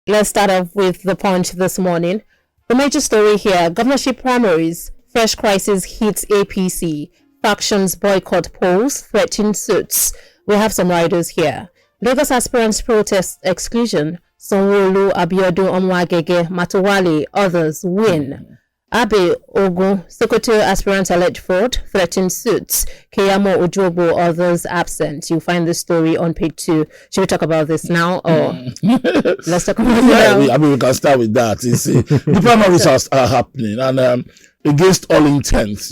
Let's start off with the Punch this morning. The major story here: governorship primaries, fresh crisis hits APC, factions boycott polls, threaten suits. We have some riders here. Lagos aspirants protest exclusion. Sanwo-Olu, Abiodun, Omo-Agege, Matawale, others win. Abe Ogun, Sokoto aspirant alleged fraud, threatened suits. Keyamo Ojobo, others absent. You'll find this story on page 2. Should we talk about this now, or let's talk about it now? I mean, we can start with that. The primaries are happening, and against all intents,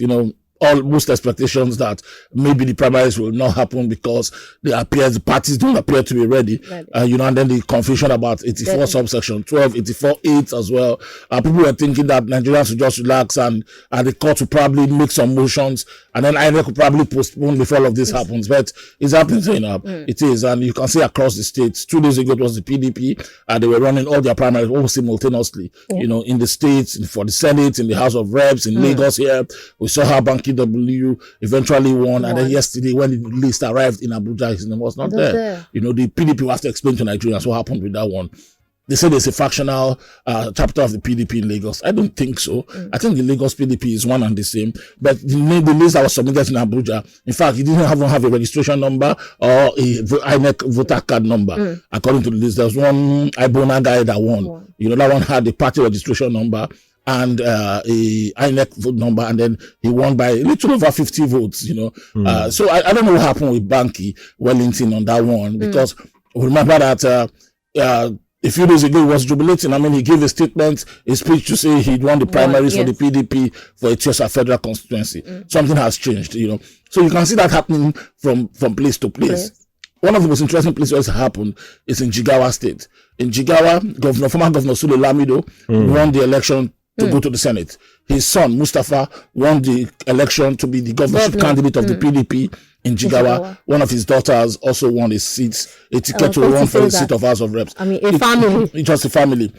most expectations that maybe the primaries will not happen because the parties don't appear to be ready. And then the confusion about 84 subsection 12, 84 8 as well. People were thinking that Nigerians would just relax and the court will probably make some motions, and then INEC could probably postpone before all of this happens. But it's happening, It is, and you can see across the states. 2 days ago it was the PDP, and they were running all their primaries almost simultaneously. In the states, for the Senate, in the House of Reps, in Lagos here. We saw how Banky W eventually won, and then yesterday when the list arrived in Abuja, his name was not there. The PDP will have to explain to Nigerians what happened with that one. They say there's a factional chapter of the PDP in Lagos. I don't think so. I think the Lagos PDP is one and the same. But the list that was submitted in Abuja, in fact, it didn't have a registration number or a INEC voter card number. According to the list, there was one Ibona guy that won. That one had the party registration number and a INEC vote number, and then he won by a little over 50 votes, So I don't know what happened with Banky Wellington on that one, because remember that a few days ago he was jubilating. I mean, he gave a statement, a speech to say he'd won the primaries for the PDP for a Etiosa federal constituency. Something has changed, So you can see that happening from place to place. One of the most interesting places that happened is in Jigawa State. In Jigawa, former Governor Sule Lamido won the election to go to the Senate. His son, Mustafa, won the election to be the governorship candidate of the PDP in Jigawa. One of his daughters also won a ticket to run for the seat of House of Reps. I mean, a family. It's just a family.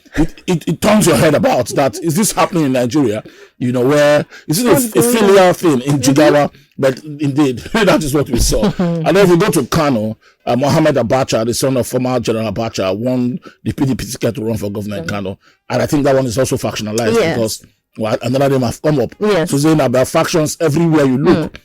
It turns your head about that. Is this happening in Nigeria? Where is it a filial thing in Jigawa? But indeed, that is what we saw. And then if we go to Kano, Mohammed Abacha, the son of former General Abacha, won the PDP ticket to run for governor in Kano. And I think that one is also factionalized because another name have come up. So saying about factions everywhere you look.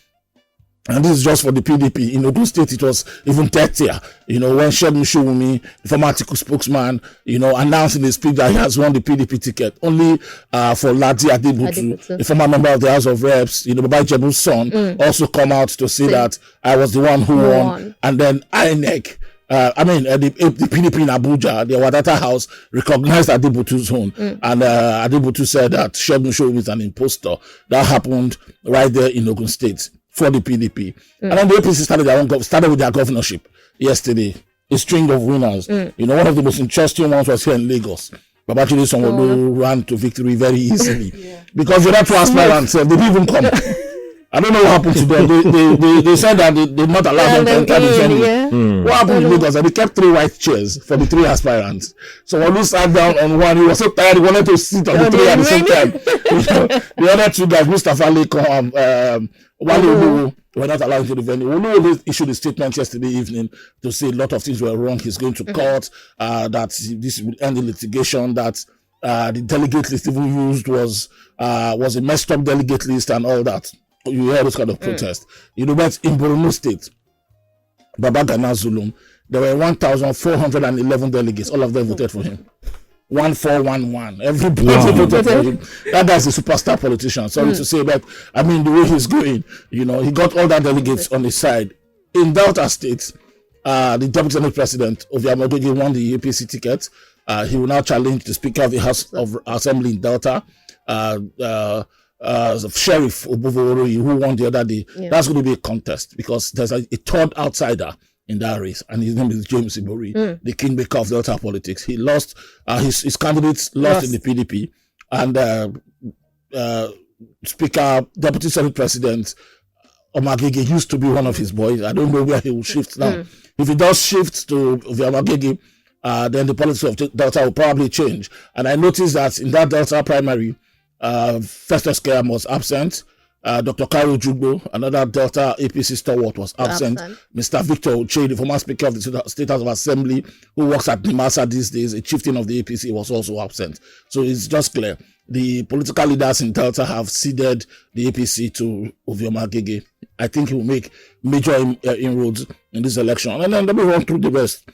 And this is just for the PDP. In Ogun State, it was even 30th. When Shegun Showumi, the former Atiku spokesman, announced in his speech that he has won the PDP ticket. Only for Ladi Adebutu, the former member of the House of Reps, Baba Ijebu's son, also come out to say that I was the one who won. And then INEC, the PDP in Abuja, the Wadata House, recognized Adebutu's own. And Adebutu said that Shegun Showumi is an imposter. That happened right there in Ogun State for the PDP. And then the APC started with their governorship yesterday. A string of winners. One of the most interesting ones was here in Lagos. Babachide Sanwo-Olu ran to victory very easily. Because the other two aspirants, they didn't even come. I don't know what happened to them. They said that they did not allow them to enter the venue. What happened in Lagos? They kept 3 white chairs for the 3 aspirants. So Olu sat down on one. He was so tired, he wanted to sit on the 3 at the same time. The other 2 guys, Mustafa Lekon, Wale Olu, were not allowed into the venue. Olu issued a statement yesterday evening to say a lot of things were wrong. He's going to court, that this will end the litigation, that the delegate list even used was a messed up delegate list and all that. You hear those kind of protests. But in Borno State, Baba Gana Zulum, there were 1,411 delegates. All of them voted for him. 1411. Everybody voted for him. That guy's a superstar politician. Sorry to say, but I mean, the way he's going, he got all that delegates on his side. In Delta State, the Deputy Senate President of Omo-Agege won the APC ticket. He will now challenge the Speaker of the House of Assembly in Delta, Sheriff Obuvoro, who won the other day. That's going to be a contest because there's a third outsider in that race, and his name is James Ibori, the kingmaker of Delta politics. He lost, his candidates lost in the PDP, and Deputy Senate President Omo-Agege used to be one of his boys. I don't know where he will shift now. If he does shift to the Omo-Agege, then the politics of Delta will probably change. And I noticed that in that Delta primary, Festus Keyamo was absent. Dr. Karo Jugbo, another Delta APC stalwart, was absent. Mr. Victor Oche, the former Speaker of the State House of Assembly, who works at Nimasa these days, a chieftain of the APC, was also absent. So it's just clear. The political leaders in Delta have ceded the APC to Omo-Agege. I think he will make major inroads in this election. And then let me run through the rest.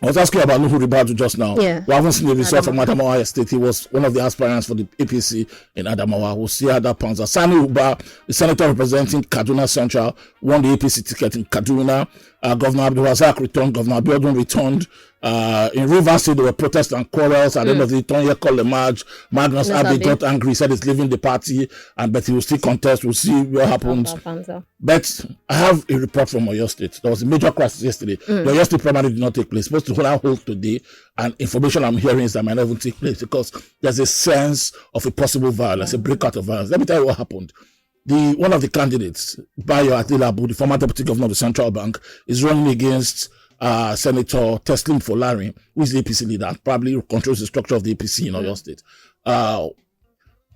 I was asking about Nuhu Ribadu just now. Yeah. We haven't seen the result from Adamawa State. He was one of the aspirants for the APC in Adamawa. We'll see how that pans out. Sani Uba, the senator representing Kaduna Central, won the APC ticket in Kaduna. Governor Abdul Razak returned. Governor Abiodun returned. In Rivers State, there were protests and quarrels. At the end of the Tony called Magnus Abbey got angry, said he's leaving the party, but he will still contest. We'll see what happens. But I have a report from Oyo State. There was a major crisis yesterday. The Oyo State primary did not take place. It's supposed to hold today, and information I'm hearing is that might not even take place because there's a sense of a possible violence, a breakout of violence. Let me tell you what happened. One of the candidates, Bayo Adelabu, the former deputy governor of the Central Bank, is running against Senator Teslim Folari, who is the APC leader, probably controls the structure of the APC in Oyo State.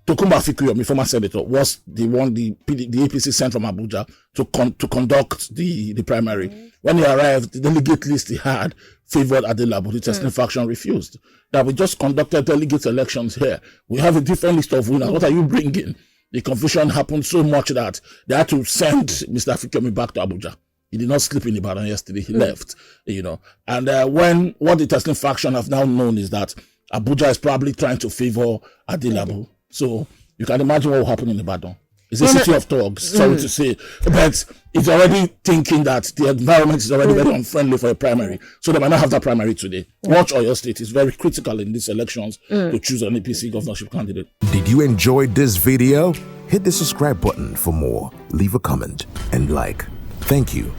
Tokumba Fikuyomi, former senator, was the APC sent from Abuja to conduct the primary. When he arrived, the delegate list he had favored Adelabu. The Teslim faction refused. That we just conducted delegate elections here. We have a different list of winners. What are you bringing? The confusion happened so much that they had to send Mr. Fikuyomi back to Abuja. He did not sleep in Ibadan yesterday. He left, And what the Teslim faction have now known is that Abuja is probably trying to favor Adelabu. So you can imagine what will happen in Ibadan. It's a city of thugs, sorry to say. But it's already thinking that the environment is already very unfriendly for a primary. So they might not have that primary today. Watch Oyo State. It's very critical in these elections to choose an APC governorship candidate. Did you enjoy this video? Hit the subscribe button for more. Leave a comment and like. Thank you.